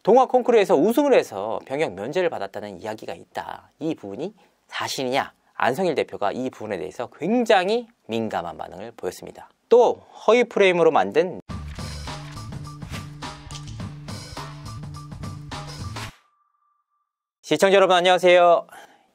동화 콩쿠르에서 우승을 해서 병역 면제를 받았다는 이야기가 있다. 이 부분이 사실이냐? 안성일 대표가 이 부분에 대해서 굉장히 민감한 반응을 보였습니다. 또 허위 프레임으로 만든 시청자 여러분 안녕하세요.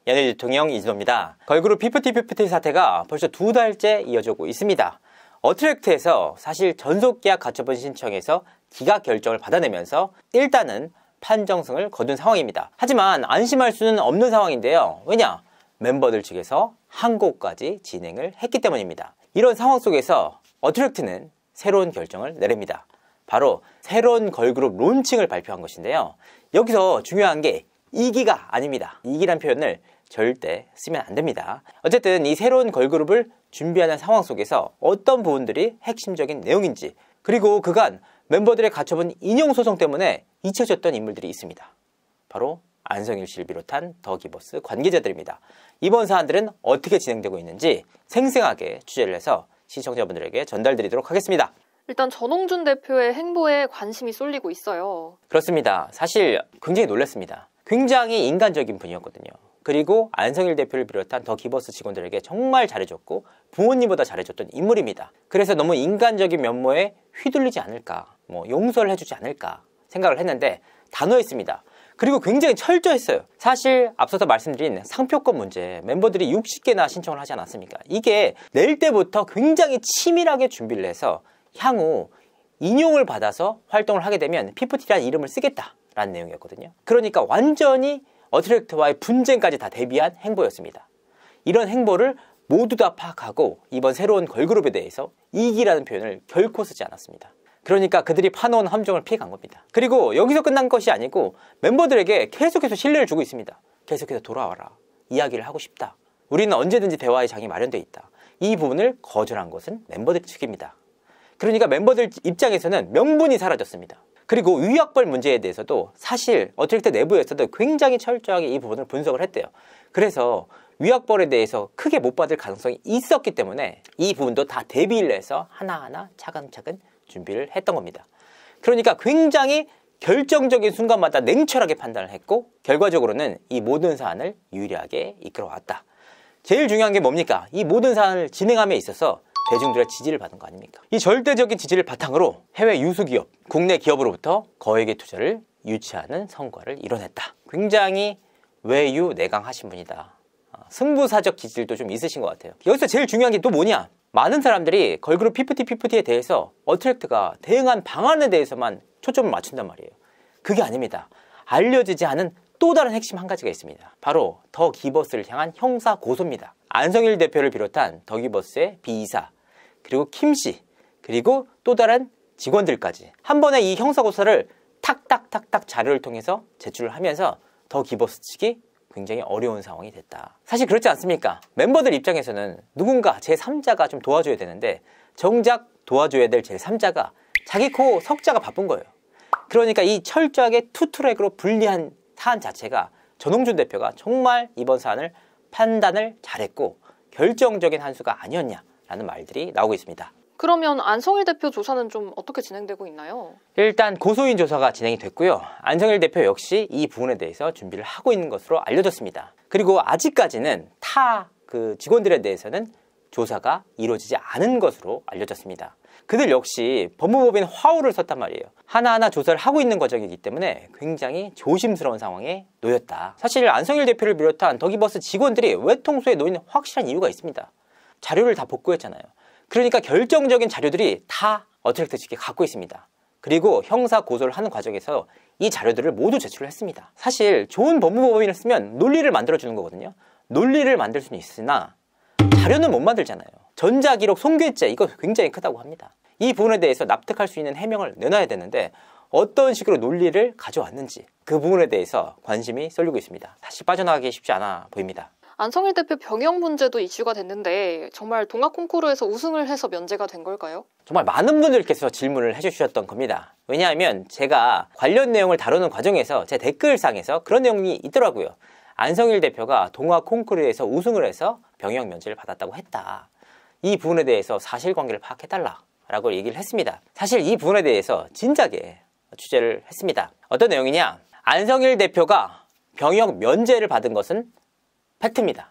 연예인 대통령 이진호입니다. 걸그룹 피프티피프티 사태가 벌써 2달째 이어지고 있습니다. 어트랙트에서 사실 전속계약 가처분 신청에서 기각 결정을 받아내면서 일단은 판정승을 거둔 상황입니다. 하지만 안심할 수는 없는 상황인데요. 왜냐? 멤버들 측에서 항고까지 진행을 했기 때문입니다. 이런 상황 속에서 어트랙트는 새로운 결정을 내립니다. 바로 새로운 걸그룹 론칭을 발표한 것인데요. 여기서 중요한 게 이기가 아닙니다. 이기란 표현을 절대 쓰면 안 됩니다. 어쨌든 이 새로운 걸그룹을 준비하는 상황 속에서 어떤 부분들이 핵심적인 내용인지, 그리고 그간 멤버들의 가처분 인용 소송 때문에 잊혀졌던 인물들이 있습니다. 바로 안성일 씨를 비롯한 더기버스 관계자들입니다. 이번 사안들은 어떻게 진행되고 있는지 생생하게 취재를 해서 시청자분들에게 전달드리도록 하겠습니다. 일단 전홍준 대표의 행보에 관심이 쏠리고 있어요. 그렇습니다. 사실 굉장히 놀랐습니다. 굉장히 인간적인 분이었거든요. 그리고 안성일 대표를 비롯한 더기버스 직원들에게 정말 잘해줬고 부모님보다 잘해줬던 인물입니다. 그래서 너무 인간적인 면모에 휘둘리지 않을까, 용서를 해주지 않을까 생각을 했는데 단호했습니다. 그리고 굉장히 철저했어요. 사실 앞서서 말씀드린 상표권 문제, 멤버들이 60개나 신청을 하지 않았습니까? 이게 낼 때부터 굉장히 치밀하게 준비를 해서 향후 인용을 받아서 활동을 하게 되면 피프티라는 이름을 쓰겠다라는 내용이었거든요. 그러니까 완전히 어트랙트와의 분쟁까지 다 대비한 행보였습니다. 이런 행보를 모두 다 파악하고 이번 새로운 걸그룹에 대해서 이기라는 표현을 결코 쓰지 않았습니다. 그러니까 그들이 파놓은 함정을 피해간 겁니다. 그리고 여기서 끝난 것이 아니고 멤버들에게 계속해서 신뢰를 주고 있습니다. 계속해서 돌아와라. 이야기를 하고 싶다. 우리는 언제든지 대화의 장이 마련되어 있다. 이 부분을 거절한 것은 멤버들 측입니다. 그러니까 멤버들 입장에서는 명분이 사라졌습니다. 그리고 위약벌 문제에 대해서도 사실 어트랙트 내부에서도 굉장히 철저하게 이 부분을 분석을 했대요. 그래서 위약벌에 대해서 크게 못 받을 가능성이 있었기 때문에 이 부분도 다 대비를 해서 하나하나 차근차근 준비를 했던 겁니다. 그러니까 굉장히 결정적인 순간마다 냉철하게 판단을 했고 결과적으로는 이 모든 사안을 유리하게 이끌어왔다. 제일 중요한 게 뭡니까? 이 모든 사안을 진행함에 있어서 대중들의 지지를 받은 거 아닙니까? 이 절대적인 지지를 바탕으로 해외 유수기업, 국내 기업으로부터 거액의 투자를 유치하는 성과를 이뤄냈다. 굉장히 외유내강하신 분이다. 승부사적 기질도 좀 있으신 것 같아요. 여기서 제일 중요한 게 또 뭐냐? 많은 사람들이 걸그룹 피프티피프티에 대해서 어트랙트가 대응한 방안에 대해서만 초점을 맞춘단 말이에요. 그게 아닙니다. 알려지지 않은 또 다른 핵심 한 가지가 있습니다. 바로 더기버스를 향한 형사 고소입니다. 안성일 대표를 비롯한 더기버스의 비이사, 그리고 김씨, 그리고 또 다른 직원들까지 한 번에 이 형사고소를 탁탁탁탁 자료를 통해서 제출을 하면서 더기버스 측이 굉장히 어려운 상황이 됐다. 사실 그렇지 않습니까? 멤버들 입장에서는 누군가 제3자가 좀 도와줘야 되는데 정작 도와줘야 될 제3자가 자기 코 석자가 바쁜 거예요. 그러니까 이 철저하게 투트랙으로 분리한 사안 자체가 전홍준 대표가 정말 이번 사안을 판단을 잘했고 결정적인 한 수가 아니었냐라는 말들이 나오고 있습니다. 그러면 안성일 대표 조사는 좀 어떻게 진행되고 있나요? 일단 고소인 조사가 진행이 됐고요. 안성일 대표 역시 이 부분에 대해서 준비를 하고 있는 것으로 알려졌습니다. 그리고 아직까지는 타 직원들에 대해서는 조사가 이루어지지 않은 것으로 알려졌습니다. 그들 역시 법무법인 화우를 썼단 말이에요. 하나하나 조사를 하고 있는 과정이기 때문에 굉장히 조심스러운 상황에 놓였다. 사실 안성일 대표를 비롯한 더기버스 직원들이 외통수에 놓인 확실한 이유가 있습니다. 자료를 다 복구했잖아요. 그러니까 결정적인 자료들이 다 어트랙트 측에 갖고 있습니다. 그리고 형사 고소를 하는 과정에서 이 자료들을 모두 제출을 했습니다. 사실 좋은 법무법인을 쓰면 논리를 만들어주는 거거든요. 논리를 만들 수는 있으나 자료는 못 만들잖아요. 전자기록 손괴죄, 이거 굉장히 크다고 합니다. 이 부분에 대해서 납득할 수 있는 해명을 내놔야 되는데 어떤 식으로 논리를 가져왔는지 그 부분에 대해서 관심이 쏠리고 있습니다. 사실 빠져나가기 쉽지 않아 보입니다. 안성일 대표 병역 문제도 이슈가 됐는데 정말 동아 콩쿠르에서 우승을 해서 면제가 된 걸까요? 정말 많은 분들께서 질문을 해주셨던 겁니다. 왜냐하면 제가 관련 내용을 다루는 과정에서 제 댓글상에서 그런 내용이 있더라고요. 안성일 대표가 동아 콩쿠르에서 우승을 해서 병역 면제를 받았다고 했다. 이 부분에 대해서 사실관계를 파악해달라 라고 얘기를 했습니다. 사실 이 부분에 대해서 진작에 취재를 했습니다. 어떤 내용이냐? 안성일 대표가 병역 면제를 받은 것은 팩트입니다.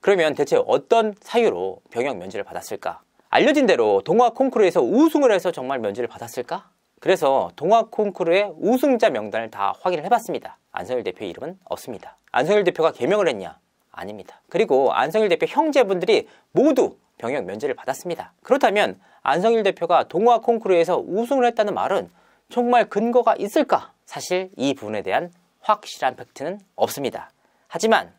그러면 대체 어떤 사유로 병역 면제를 받았을까? 알려진 대로 동화 콩쿠르에서 우승을 해서 정말 면제를 받았을까? 그래서 동화 콩쿠르의 우승자 명단을 다 확인을 해봤습니다. 안성일 대표의 이름은 없습니다. 안성일 대표가 개명을 했냐? 아닙니다. 그리고 안성일 대표 형제분들이 모두 병역 면제를 받았습니다. 그렇다면 안성일 대표가 동화 콩쿠르에서 우승을 했다는 말은 정말 근거가 있을까? 사실 이 부분에 대한 확실한 팩트는 없습니다. 하지만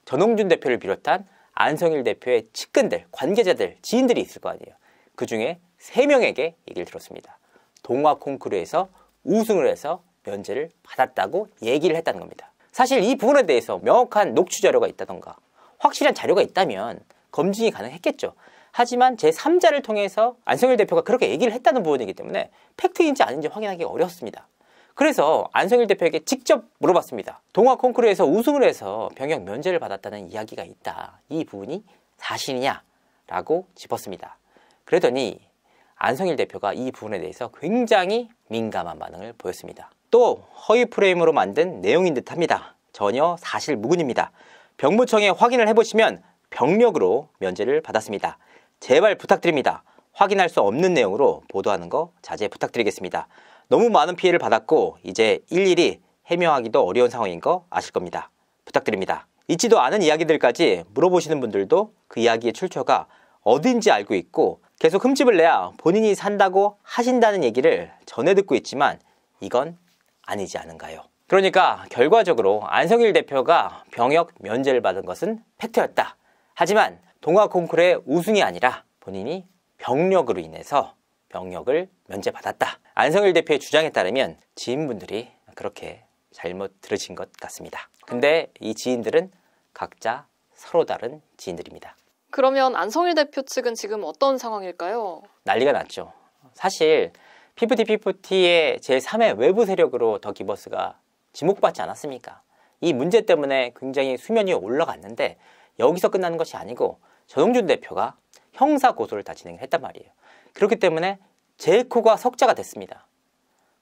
전홍준 대표를 비롯한 안성일 대표의 측근들, 관계자들, 지인들이 있을 거 아니에요. 그 중에 3명에게 얘기를 들었습니다. 동화 콩쿠르에서 우승을 해서 면제를 받았다고 얘기를 했다는 겁니다. 사실 이 부분에 대해서 명확한 녹취 자료가 있다던가 확실한 자료가 있다면 검증이 가능했겠죠. 하지만 제3자를 통해서 안성일 대표가 그렇게 얘기를 했다는 부분이기 때문에 팩트인지 아닌지 확인하기가 어렵습니다. 그래서 안성일 대표에게 직접 물어봤습니다. 동화 콩쿠르에서 우승을 해서 병역 면제를 받았다는 이야기가 있다. 이 부분이 사실이냐? 라고 짚었습니다. 그러더니 안성일 대표가 이 부분에 대해서 굉장히 민감한 반응을 보였습니다. 또 허위 프레임으로 만든 내용인 듯합니다. 전혀 사실 무근입니다. 병무청에 확인을 해보시면 병력으로 면제를 받았습니다. 제발 부탁드립니다. 확인할 수 없는 내용으로 보도하는 거 자제 부탁드리겠습니다. 너무 많은 피해를 받았고 이제 일일이 해명하기도 어려운 상황인 거 아실 겁니다. 부탁드립니다. 있지도 않은 이야기들까지 물어보시는 분들도 그 이야기의 출처가 어딘지 알고 있고 계속 흠집을 내야 본인이 산다고 하신다는 얘기를 전해 듣고 있지만 이건 아니지 않은가요? 그러니까 결과적으로 안성일 대표가 병역 면제를 받은 것은 팩트였다. 하지만 동화 콩쿠르의 우승이 아니라 본인이 병력으로 인해서 병역을 면제받았다. 안성일 대표의 주장에 따르면 지인분들이 그렇게 잘못 들으신 것 같습니다. 근데 이 지인들은 각자 서로 다른 지인들입니다. 그러면 안성일 대표 측은 지금 어떤 상황일까요? 난리가 났죠. 사실 피프티의 제3의 외부 세력으로 더 기버스가 지목받지 않았습니까? 이 문제 때문에 굉장히 수면 위에 올라갔는데 여기서 끝나는 것이 아니고 전홍준 대표가 형사 고소를 다 진행했단 말이에요. 그렇기 때문에 제코가 석자가 됐습니다.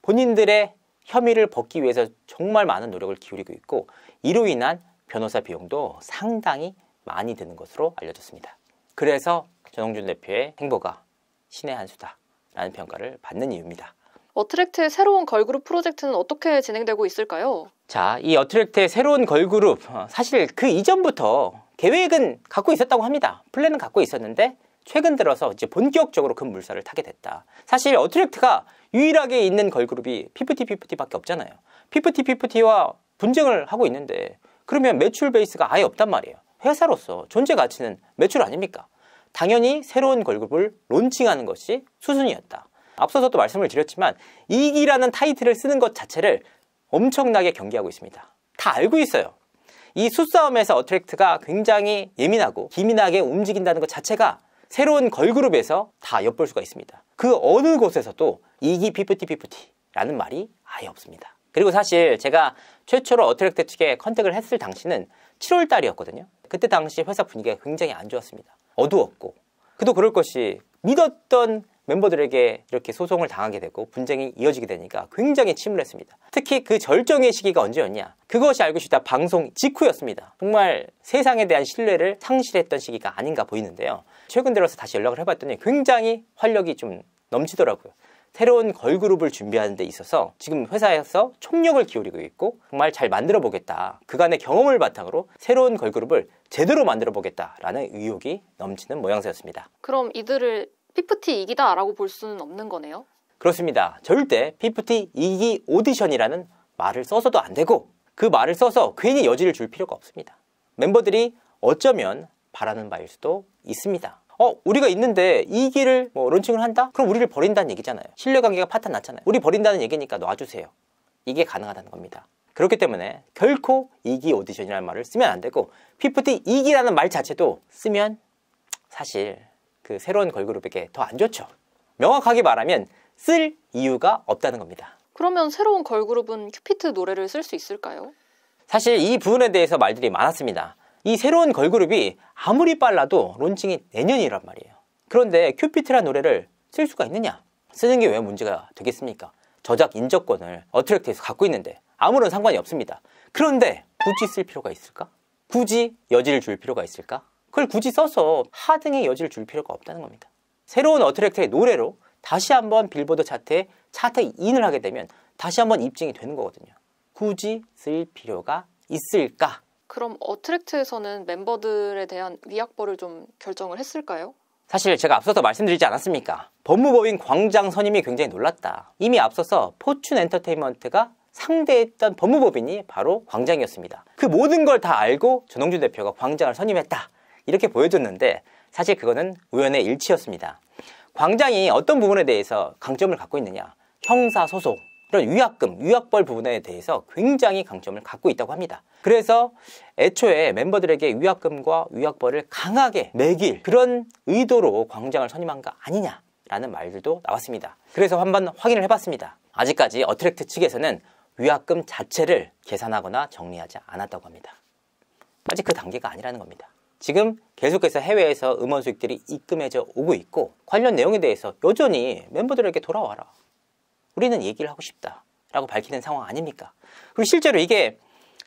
본인들의 혐의를 벗기 위해서 정말 많은 노력을 기울이고 있고 이로 인한 변호사 비용도 상당히 많이 드는 것으로 알려졌습니다. 그래서 전홍준 대표의 행보가 신의 한 수다라는 평가를 받는 이유입니다. 어트랙트의 새로운 걸그룹 프로젝트는 어떻게 진행되고 있을까요? 자, 이 어트랙트의 새로운 걸그룹 사실 그 이전부터 계획은 갖고 있었다고 합니다. 플랜은 갖고 있었는데 최근 들어서 이제 본격적으로 큰 물살을 타게 됐다. 사실 어트랙트가 유일하게 있는 걸그룹이 피프티피프티밖에 없잖아요. 피프티피프티와 분쟁을 하고 있는데 그러면 매출 베이스가 아예 없단 말이에요. 회사로서 존재 가치는 매출 아닙니까? 당연히 새로운 걸그룹을 론칭하는 것이 수순이었다. 앞서서도 말씀을 드렸지만 이기라는 타이틀을 쓰는 것 자체를 엄청나게 경계하고 있습니다. 다 알고 있어요. 이 수싸움에서 어트랙트가 굉장히 예민하고 기민하게 움직인다는 것 자체가 새로운 걸그룹에서 다 엿볼 수가 있습니다. 그 어느 곳에서도 이기 피프티피프티라는 말이 아예 없습니다. 그리고 사실 제가 최초로 어트랙트 측에 컨택을 했을 당시는 7월 달이었거든요. 그때 당시 회사 분위기가 굉장히 안 좋았습니다. 어두웠고 그도 그럴 것이 믿었던 멤버들에게 이렇게 소송을 당하게 되고 분쟁이 이어지게 되니까 굉장히 침울했습니다. 특히 그 절정의 시기가 언제였냐? 그것이 알고 싶다 방송 직후였습니다. 정말 세상에 대한 신뢰를 상실했던 시기가 아닌가 보이는데요. 최근 들어서 다시 연락을 해봤더니 굉장히 활력이 좀 넘치더라고요. 새로운 걸그룹을 준비하는 데 있어서 지금 회사에서 총력을 기울이고 있고 정말 잘 만들어 보겠다. 그간의 경험을 바탕으로 새로운 걸그룹을 제대로 만들어 보겠다라는 의욕이 넘치는 모양새였습니다. 그럼 이들을 피프티 이기다 라고 볼 수는 없는 거네요? 그렇습니다. 절대 피프티 2기 오디션이라는 말을 써서도 안 되고 그 말을 써서 괜히 여지를 줄 필요가 없습니다. 멤버들이 어쩌면 바라는 바일 수도 있습니다. 우리가 있는데 2기를 론칭을 한다? 그럼 우리를 버린다는 얘기잖아요. 신뢰관계가 파탄 났잖아요. 우리 버린다는 얘기니까 놔주세요. 이게 가능하다는 겁니다. 그렇기 때문에 결코 2기 오디션이라는 말을 쓰면 안 되고 피프티 2기라는 말 자체도 쓰면 사실 그 새로운 걸그룹에게 더 안 좋죠. 명확하게 말하면 쓸 이유가 없다는 겁니다. 그러면 새로운 걸그룹은 큐피트 노래를 쓸 수 있을까요? 사실 이 부분에 대해서 말들이 많았습니다. 이 새로운 걸그룹이 아무리 빨라도 론칭이 내년이란 말이에요. 그런데 큐피트란 노래를 쓸 수가 있느냐? 쓰는 게 왜 문제가 되겠습니까? 저작 인적권을 어트랙트에서 갖고 있는데 아무런 상관이 없습니다. 그런데 굳이 쓸 필요가 있을까? 굳이 여지를 줄 필요가 있을까? 그걸 굳이 써서 하등의 여지를 줄 필요가 없다는 겁니다. 새로운 어트랙트의 노래로 다시 한번 빌보드 차트에 차트 인을 하게 되면 다시 한번 입증이 되는 거거든요. 굳이 쓸 필요가 있을까? 그럼 어트랙트에서는 멤버들에 대한 위약벌을 좀 결정을 했을까요? 사실 제가 앞서서 말씀드리지 않았습니까? 법무법인 광장 선임이 굉장히 놀랐다. 이미 앞서서 포춘 엔터테인먼트가 상대했던 법무법인이 바로 광장이었습니다. 그 모든 걸 다 알고 전홍준 대표가 광장을 선임했다. 이렇게 보여줬는데 사실 그거는 우연의 일치였습니다. 광장이 어떤 부분에 대해서 강점을 갖고 있느냐? 형사소송, 이런 위약금, 위약벌 부분에 대해서 굉장히 강점을 갖고 있다고 합니다. 그래서 애초에 멤버들에게 위약금과 위약벌을 강하게 매길 그런 의도로 광장을 선임한 거 아니냐라는 말들도 나왔습니다. 그래서 한번 확인을 해봤습니다. 아직까지 어트랙트 측에서는 위약금 자체를 계산하거나 정리하지 않았다고 합니다. 아직 그 단계가 아니라는 겁니다. 지금 계속해서 해외에서 음원 수익들이 입금해져 오고 있고 관련 내용에 대해서 여전히 멤버들에게 돌아와라. 우리는 얘기를 하고 싶다 라고 밝히는 상황 아닙니까? 그리고 실제로 이게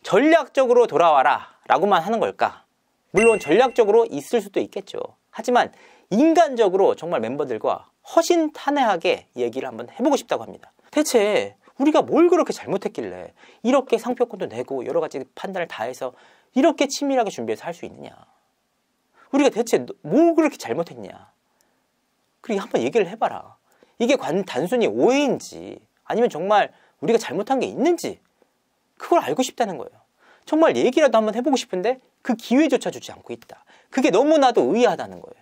전략적으로 돌아와라 라고만 하는 걸까? 물론 전략적으로 있을 수도 있겠죠. 하지만 인간적으로 정말 멤버들과 허심탄회하게 얘기를 한번 해보고 싶다고 합니다. 대체 우리가 뭘 그렇게 잘못했길래 이렇게 상표권도 내고 여러 가지 판단을 다 해서 이렇게 치밀하게 준비해서 할 수 있느냐? 우리가 대체 뭘 그렇게 잘못했냐? 그리고 한번 얘기를 해봐라. 이게 단순히 오해인지 아니면 정말 우리가 잘못한 게 있는지 그걸 알고 싶다는 거예요. 정말 얘기라도 한번 해보고 싶은데 그 기회조차 주지 않고 있다. 그게 너무나도 의아하다는 거예요.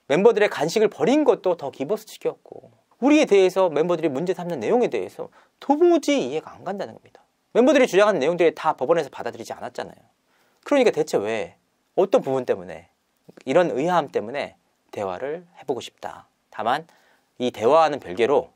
멤버들의 간식을 버린 것도 더 기버스치기였고 우리에 대해서 멤버들이 문제 삼는 내용에 대해서 도무지 이해가 안 간다는 겁니다. 멤버들이 주장하는 내용들이 다 법원에서 받아들이지 않았잖아요. 그러니까 대체 왜 어떤 부분 때문에 이런 의아함 때문에 대화를 해보고 싶다. 다만 이 대화와는 별개로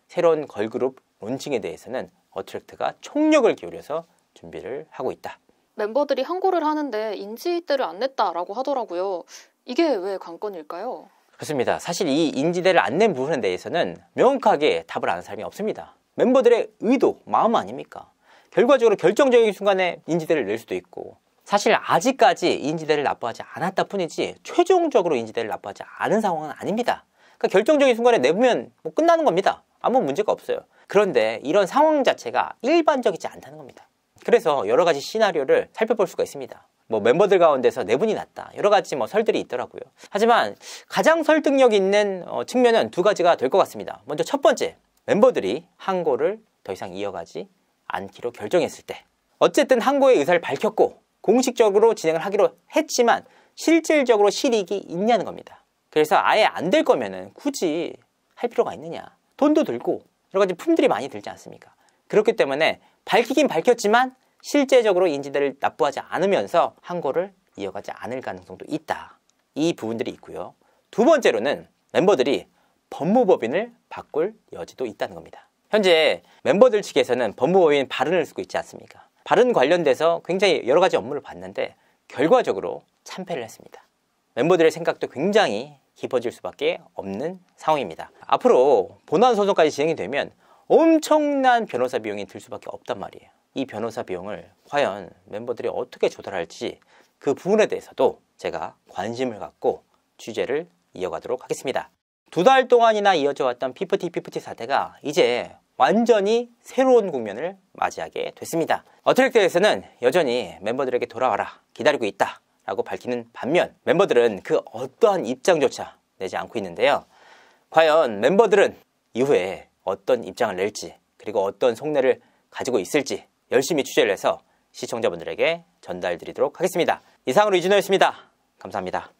새로운 걸그룹 론칭에 대해서는 어트랙트가 총력을 기울여서 준비를 하고 있다. 멤버들이 항고를 하는데 인지대를 안 냈다라고 하더라고요. 이게 왜 관건일까요? 그렇습니다. 사실 이 인지대를 안 낸 부분에 대해서는 명확하게 답을 아는 사람이 없습니다. 멤버들의 의도, 마음 아닙니까? 결과적으로 결정적인 순간에 인지대를 낼 수도 있고 사실 아직까지 인지대를 납부하지 않았다 뿐이지 최종적으로 인지대를 납부하지 않은 상황은 아닙니다. 그러니까 결정적인 순간에 내보면 뭐 끝나는 겁니다. 아무 문제가 없어요. 그런데 이런 상황 자체가 일반적이지 않다는 겁니다. 그래서 여러 가지 시나리오를 살펴볼 수가 있습니다. 뭐 멤버들 가운데서 내분이 났다. 여러 가지 뭐 설들이 있더라고요. 하지만 가장 설득력 있는 측면은 두 가지가 될 것 같습니다. 먼저 첫 번째, 멤버들이 항고를 더 이상 이어가지 않기로 결정했을 때 어쨌든 항고의 의사를 밝혔고 공식적으로 진행을 하기로 했지만 실질적으로 실익이 있냐는 겁니다. 그래서 아예 안 될 거면은 굳이 할 필요가 있느냐. 돈도 들고 여러 가지 품들이 많이 들지 않습니까? 그렇기 때문에 밝히긴 밝혔지만 실제적으로 인지대를 납부하지 않으면서 항고를 이어가지 않을 가능성도 있다. 이 부분들이 있고요. 두 번째로는 멤버들이 법무법인을 바꿀 여지도 있다는 겁니다. 현재 멤버들 측에서는 법무법인 발언을 쓰고 있지 않습니까? 발언 관련돼서 굉장히 여러 가지 업무를 봤는데 결과적으로 참패를 했습니다. 멤버들의 생각도 굉장히 깊어질 수밖에 없는 상황입니다. 앞으로 본안 소송까지 진행이 되면 엄청난 변호사 비용이 들 수밖에 없단 말이에요. 이 변호사 비용을 과연 멤버들이 어떻게 조달할지 그 부분에 대해서도 제가 관심을 갖고 취재를 이어가도록 하겠습니다. 2달 동안이나 이어져 왔던 피프티 사태가 이제 완전히 새로운 국면을 맞이하게 됐습니다. 어트랙트에서는 여전히 멤버들에게 돌아와라 기다리고 있다 라고 밝히는 반면 멤버들은 그 어떠한 입장조차 내지 않고 있는데요. 과연 멤버들은 이후에 어떤 입장을 낼지 그리고 어떤 속내를 가지고 있을지 열심히 취재를 해서 시청자분들에게 전달드리도록 하겠습니다. 이상으로 이준호였습니다. 감사합니다.